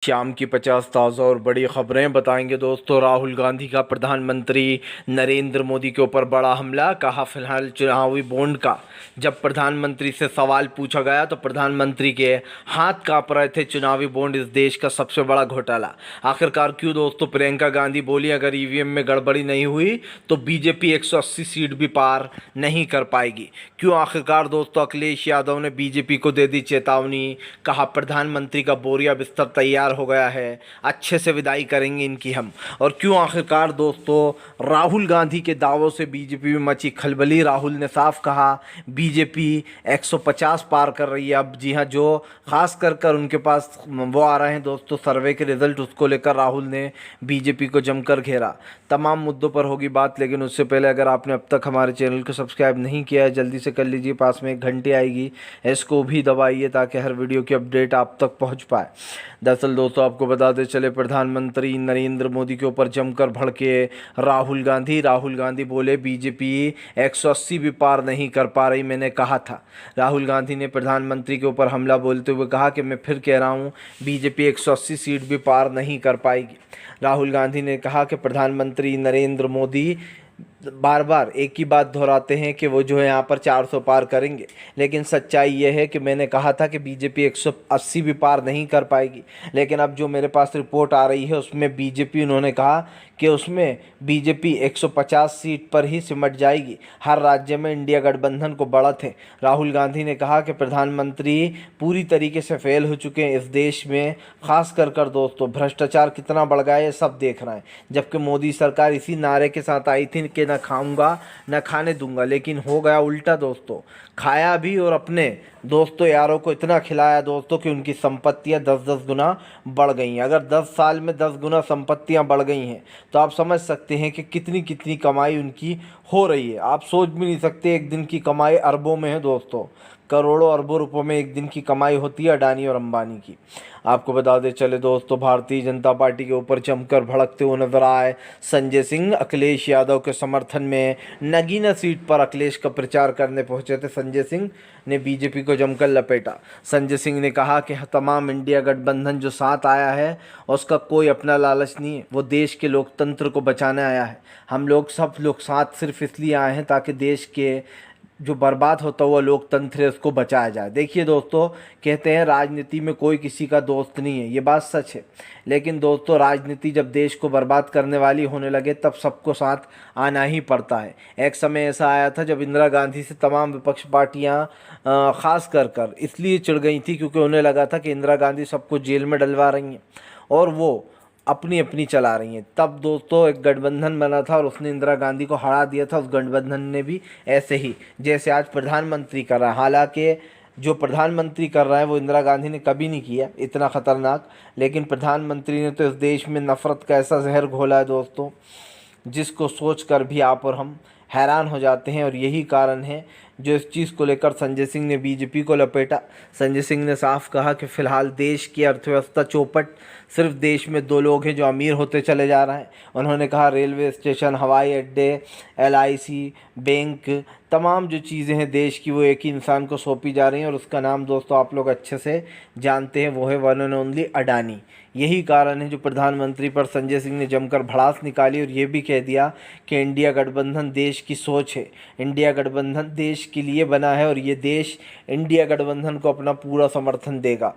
शाम की 50 ताज़ा और बड़ी खबरें बताएंगे दोस्तों। राहुल गांधी का प्रधानमंत्री नरेंद्र मोदी के ऊपर बड़ा हमला, कहा फिलहाल चुनावी बॉन्ड का। जब प्रधानमंत्री से सवाल पूछा गया तो प्रधानमंत्री के हाथ कांप रहे थे। चुनावी बॉन्ड इस देश का सबसे बड़ा घोटाला आखिरकार क्यों दोस्तों? प्रियंका गांधी बोली अगर ईवीएम में गड़बड़ी नहीं हुई तो बीजेपी 180 सीट भी पार नहीं कर पाएगी। क्यों आखिरकार दोस्तों? अखिलेश यादव ने बीजेपी को दे दी चेतावनी, कहा प्रधानमंत्री का बोरिया बिस्तर तैयार हो गया है, अच्छे से विदाई करेंगे इनकी हम। और क्यों आखिरकार दोस्तों? राहुल गांधी के दावों से बीजेपी में मची खलबली। राहुल ने साफ कहा बीजेपी 150 पार कर रही है अब। जी हाँ, जो खास कर उनके पास वो आ रहे हैं दोस्तों सर्वे के रिजल्ट, उसको लेकर राहुल ने बीजेपी को जमकर घेरा। तमाम मुद्दों पर होगी बात, लेकिन उससे पहले अगर आपने अब तक हमारे चैनल को सब्सक्राइब नहीं किया है जल्दी से कर लीजिए। पास में एक घंटी आएगी, इसको भी दबाइए ताकि हर वीडियो की अपडेट आप तक पहुंच पाए। दरअसल दोस्तों आपको बताते चले, प्रधानमंत्री नरेंद्र मोदी के ऊपर जमकर भड़के राहुल गांधी। राहुल गांधी बोले बीजेपी 180 भी पार नहीं कर पा रही, मैंने कहा था। राहुल गांधी ने प्रधानमंत्री के ऊपर हमला बोलते हुए कहा कि मैं फिर कह रहा हूं बीजेपी 180 सीट भी पार नहीं कर पाएगी। राहुल गांधी ने कहा कि प्रधानमंत्री नरेंद्र मोदी बार बार एक ही बात दोहराते हैं कि वो जो है यहाँ पर 400 पार करेंगे, लेकिन सच्चाई ये है कि मैंने कहा था कि बीजेपी 180 भी पार नहीं कर पाएगी। लेकिन अब जो मेरे पास रिपोर्ट आ रही है उसमें बीजेपी, उन्होंने कहा कि उसमें बीजेपी 150 सीट पर ही सिमट जाएगी। हर राज्य में इंडिया गठबंधन को बढ़त है। राहुल गांधी ने कहा कि प्रधानमंत्री पूरी तरीके से फेल हो चुके हैं इस देश में। खास कर दोस्तों भ्रष्टाचार कितना बढ़ गया है सब देख रहे हैं, जबकि मोदी सरकार इसी नारे के साथ आई थी कि न खाऊंगा न खाने दूंगा, लेकिन हो गया उल्टा दोस्तों। खाया भी और अपने दोस्तों यारों को इतना खिलाया दोस्तों कि उनकी संपत्तियां 10-10 गुना बढ़ गई हैं। अगर 10 साल में 10 गुना संपत्तियां बढ़ गई हैं तो आप समझ सकते हैं कि कितनी कितनी कमाई उनकी हो रही है। आप सोच भी नहीं सकते, एक दिन की कमाई अरबों में है दोस्तों। करोड़ों अरबों रुपयों में एक दिन की कमाई होती है अडानी और अंबानी की। आपको बता दें चले दोस्तों, भारतीय जनता पार्टी के ऊपर जमकर भड़कते हुए नजर आए संजय सिंह। अखिलेश यादव के समर्थन में नगीना सीट पर अखिलेश का प्रचार करने पहुंचे थे संजय सिंह ने बीजेपी को जमकर लपेटा। संजय सिंह ने कहा कि तमाम इंडिया गठबंधन जो साथ आया है उसका कोई अपना लालच नहीं है, वो देश के लोकतंत्र को बचाने आया है। हम लोग सब लोग साथ सिर्फ इसलिए आए हैं ताकि देश के जो बर्बाद होता हुआ लोकतंत्र है उसको बचाया जाए। देखिए दोस्तों, कहते हैं राजनीति में कोई किसी का दोस्त नहीं है, ये बात सच है। लेकिन दोस्तों राजनीति जब देश को बर्बाद करने वाली होने लगे तब सबको साथ आना ही पड़ता है। एक समय ऐसा आया था जब इंदिरा गांधी से तमाम विपक्ष पार्टियां खास कर इसलिए चिढ़ गई थी क्योंकि उन्हें लगा था कि इंदिरा गांधी सबको जेल में डलवा रही हैं और वो अपनी अपनी चला रही हैं। तब दोस्तों एक गठबंधन बना था और उसने इंदिरा गांधी को हरा दिया था। उस गठबंधन ने भी ऐसे ही जैसे आज प्रधानमंत्री कर रहा है, हालांकि जो प्रधानमंत्री कर रहा है वो इंदिरा गांधी ने कभी नहीं किया इतना ख़तरनाक, लेकिन प्रधानमंत्री ने तो इस देश में नफ़रत का ऐसा जहर घोला है दोस्तों जिसको सोच कर भी आप और हम हैरान हो जाते हैं। और यही कारण है जो इस चीज़ को लेकर संजय सिंह ने बीजेपी को लपेटा। संजय सिंह ने साफ कहा कि फ़िलहाल देश की अर्थव्यवस्था चौपट, सिर्फ देश में दो लोग हैं जो अमीर होते चले जा रहे हैं। उन्होंने कहा रेलवे स्टेशन, हवाई अड्डे, एलआईसी, बैंक, तमाम जो चीज़ें हैं देश की वो एक ही इंसान को सौंपी जा रही हैं और उसका नाम दोस्तों आप लोग अच्छे से जानते हैं, वो है वन एंड ओनली अडानी। यही कारण है जो प्रधानमंत्री पर संजय सिंह ने जमकर भड़ास निकाली और ये भी कह दिया कि इंडिया गठबंधन देश की सोच है, इंडिया गठबंधन देश के लिए बना है और ये देश इंडिया गठबंधन को अपना पूरा समर्थन देगा।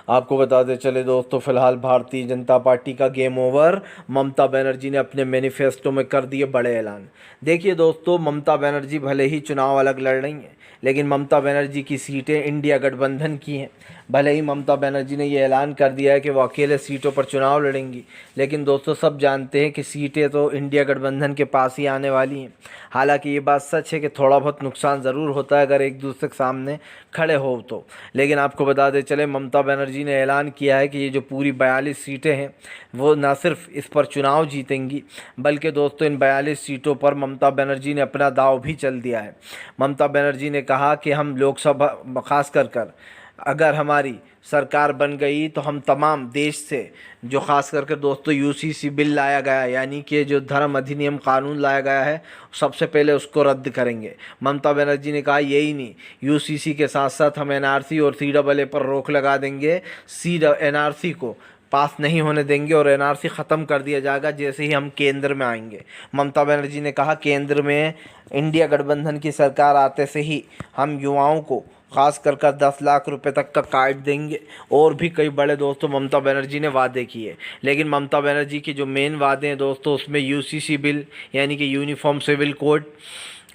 आपको बताते चले दोस्तों, फिलहाल भारतीय जनता पार्टी का गेम ओवर। ममता बनर्जी ने अपने मैनिफेस्टो में कर दिए बड़े ऐलान। देखिए दोस्तों, ममता बनर्जी भले ही चुनाव अलग लड़ रही हैं, लेकिन ममता बनर्जी की सीटें इंडिया गठबंधन की हैं। भले ही ममता बनर्जी ने ये ऐलान कर दिया है कि वो अकेले सीटों पर चुनाव लड़ेंगी, लेकिन दोस्तों सब जानते हैं कि सीटें तो इंडिया गठबंधन के पास ही आने वाली हैं। हालांकि ये बात सच है कि थोड़ा बहुत नुकसान ज़रूर होता है अगर एक दूसरे के सामने खड़े हो तो, लेकिन आपको बता दें चले ममता बनर्जी ने ऐलान किया है कि ये जो पूरी 42 सीटें हैं वो ना सिर्फ इस पर चुनाव जीतेंगी बल्कि दोस्तों इन 42 सीटों पर ममता बनर्जी ने अपना दाव भी चल दिया है। ममता बनर्जी ने कहा कि हम लोकसभा खास कर अगर हमारी सरकार बन गई तो हम तमाम देश से जो ख़ास करके दोस्तों यूसीसी बिल लाया गया, यानी कि जो धर्म अधिनियम कानून लाया गया है, सबसे पहले उसको रद्द करेंगे। ममता बनर्जी ने कहा यही नहीं, यूसीसी के साथ साथ हम एनआरसी और सीएए पर रोक लगा देंगे, एनआरसी को पास नहीं होने देंगे और एनआरसी ख़त्म कर दिया जाएगा जैसे ही हम केंद्र में आएंगे। ममता बनर्जी ने कहा केंद्र में इंडिया गठबंधन की सरकार आते से ही हम युवाओं को खास कर 10 लाख रुपए तक का कार्ड देंगे, और भी कई बड़े दोस्तों ममता बनर्जी ने वादे किए। लेकिन ममता बनर्जी के जो मेन वादे हैं दोस्तों, उसमें यूसीसी बिल यानी कि uniform civil code,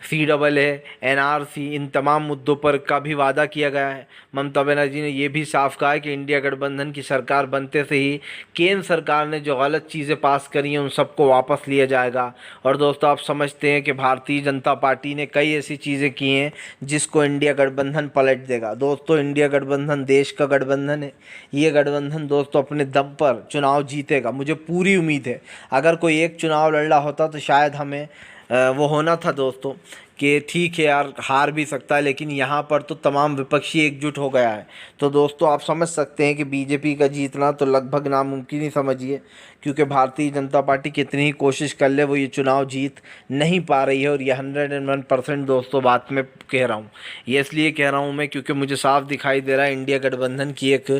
CAA, NRC, इन तमाम मुद्दों पर का भी वादा किया गया है। ममता बनर्जी ने ये भी साफ कहा है कि इंडिया गठबंधन की सरकार बनते से ही केंद्र सरकार ने जो गलत चीज़ें पास करी हैं उन सबको वापस लिया जाएगा। और दोस्तों आप समझते हैं कि भारतीय जनता पार्टी ने कई ऐसी चीज़ें की हैं जिसको इंडिया गठबंधन पलट देगा। दोस्तों इंडिया गठबंधन देश का गठबंधन है, ये गठबंधन दोस्तों अपने दम पर चुनाव जीतेगा, मुझे पूरी उम्मीद है। अगर कोई एक चुनाव लड़ रहा होता तो शायद हमें वो होना था दोस्तों कि ठीक है यार हार भी सकता है, लेकिन यहाँ पर तो तमाम विपक्षी एकजुट हो गया है। तो दोस्तों आप समझ सकते हैं कि बीजेपी का जीतना तो लगभग नामुमकिन ही समझिए, क्योंकि भारतीय जनता पार्टी कितनी ही कोशिश कर ले वो ये चुनाव जीत नहीं पा रही है। और ये 101% दोस्तों बात में कह रहा हूँ, ये इसलिए कह रहा हूँ मैं क्योंकि मुझे साफ दिखाई दे रहा है इंडिया गठबंधन की एक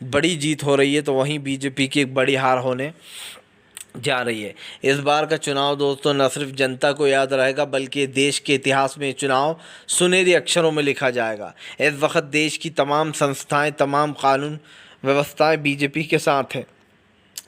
बड़ी जीत हो रही है, तो वहीं बीजेपी की एक बड़ी हार होने जा रही है। इस बार का चुनाव दोस्तों न सिर्फ जनता को याद रहेगा बल्कि देश के इतिहास में चुनाव सुनहरे अक्षरों में लिखा जाएगा। इस वक्त देश की तमाम संस्थाएं, तमाम कानून व्यवस्थाएं बीजेपी के साथ हैं।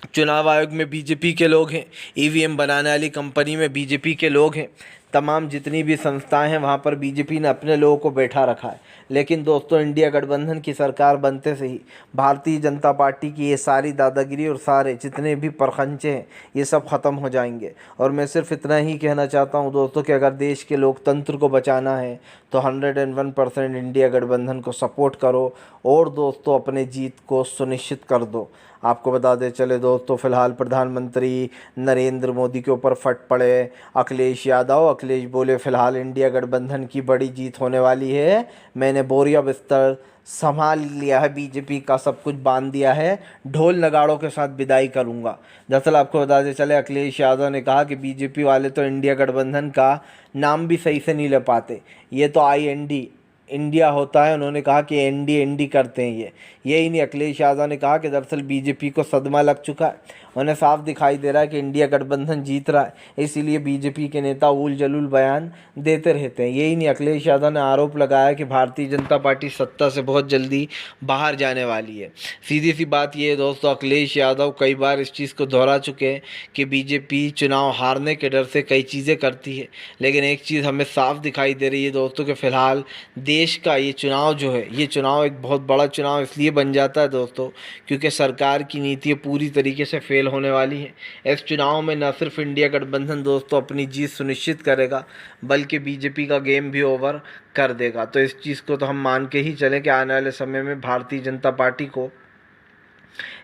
चुनाव आयोग में बीजेपी के लोग हैं, ईवीएम बनाने वाली कंपनी में बीजेपी के लोग हैं, तमाम जितनी भी संस्थाएं हैं वहाँ पर बीजेपी ने अपने लोगों को बैठा रखा है। लेकिन दोस्तों इंडिया गठबंधन की सरकार बनते से ही भारतीय जनता पार्टी की ये सारी दादागिरी और सारे जितने भी परखंचे हैं ये सब ख़त्म हो जाएंगे। और मैं सिर्फ इतना ही कहना चाहता हूँ दोस्तों कि अगर देश के लोकतंत्र को बचाना है तो 101% इंडिया गठबंधन को सपोर्ट करो और दोस्तों अपने जीत को सुनिश्चित कर दो। आपको बता दें चले दोस्तों, फिलहाल प्रधानमंत्री नरेंद्र मोदी के ऊपर फट पड़े अखिलेश यादव। अखिलेश बोले फिलहाल इंडिया गठबंधन की बड़ी जीत होने वाली है, मैंने बोरिया बिस्तर संभाल लिया है, बीजेपी का सब कुछ बांध दिया है, ढोल नगाड़ों के साथ विदाई करूंगा। दरअसल आपको बता दें चले अखिलेश यादव ने कहा कि बीजेपी वाले तो इंडिया गठबंधन का नाम भी सही से नहीं ले पाते, ये तो IND इंडिया होता है, उन्होंने कहा कि एनडी करते हैं यही नहीं। अखिलेश यादव ने कहा कि दरअसल बीजेपी को सदमा लग चुका है, उन्हें साफ दिखाई दे रहा है कि इंडिया गठबंधन जीत रहा है, इसीलिए बीजेपी के नेता उल जलूल बयान देते रहते हैं। यही नहीं, अखिलेश यादव ने आरोप लगाया कि भारतीय जनता पार्टी सत्ता से बहुत जल्दी बाहर जाने वाली है। सीधी सी बात यह है दोस्तों, अखिलेश यादव कई बार इस चीज़ को दोहरा चुके हैं कि बीजेपी चुनाव हारने के डर से कई चीज़ें करती है, लेकिन एक चीज़ हमें साफ दिखाई दे रही है दोस्तों कि फ़िलहाल देश का ये चुनाव जो है, ये चुनाव एक बहुत बड़ा चुनाव इसलिए बन जाता है दोस्तों क्योंकि सरकार की नीतियाँ पूरी तरीके से फेल होने वाली है। इस चुनाव में न सिर्फ इंडिया गठबंधन दोस्तों अपनी जीत सुनिश्चित करेगा बल्कि बीजेपी का गेम भी ओवर कर देगा। तो इस चीज़ को तो हम मान के ही चलें कि आने वाले समय में भारतीय जनता पार्टी को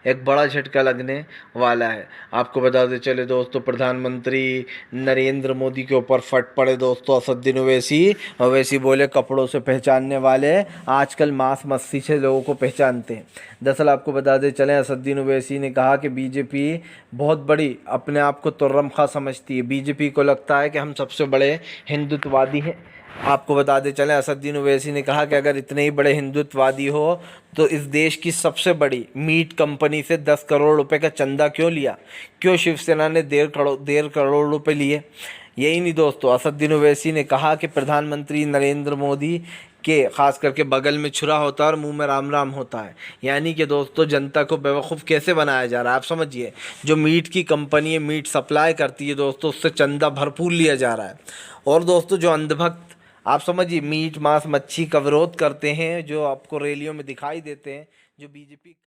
एक बड़ा झटका लगने वाला है। आपको बता दें चले दोस्तों, प्रधानमंत्री नरेंद्र मोदी के ऊपर फट पड़े दोस्तों असदुद्दीन ओवैसी। ओवैसी बोले कपड़ों से पहचानने वाले आजकल मांस मस्ती से लोगों को पहचानते हैं। दरअसल आपको बता दें चले असदुद्दीन ओवैसी ने कहा कि बीजेपी बहुत बड़ी अपने आप को तुर्रम खा समझती है, बीजेपी को लगता है कि हम सबसे बड़े हिंदुत्ववादी हैं। आपको बता दें चलें असदुद्दीन ओवैसी ने कहा कि अगर इतने ही बड़े हिंदुत्ववादी हो तो इस देश की सबसे बड़ी मीट कंपनी से 10 करोड़ रुपए का चंदा क्यों लिया, क्यों शिवसेना ने 1.5 करोड़ रुपए लिए। यही नहीं दोस्तों, असदुद्दीन ओवैसी ने कहा कि प्रधानमंत्री नरेंद्र मोदी के ख़ास करके बगल में छुरा होता है और मुंह में राम राम होता है। यानी कि दोस्तों जनता को बेवकूफ़ कैसे बनाया जा रहा है आप समझिए, जो मीट की कंपनी है मीट सप्लाई करती है दोस्तों उससे चंदा भरपूर लिया जा रहा है। और दोस्तों जो अंधभक्त आप समझिए मीट मांस मच्छी का विरोध करते हैं, जो आपको रैलियों में दिखाई देते हैं, जो बीजेपी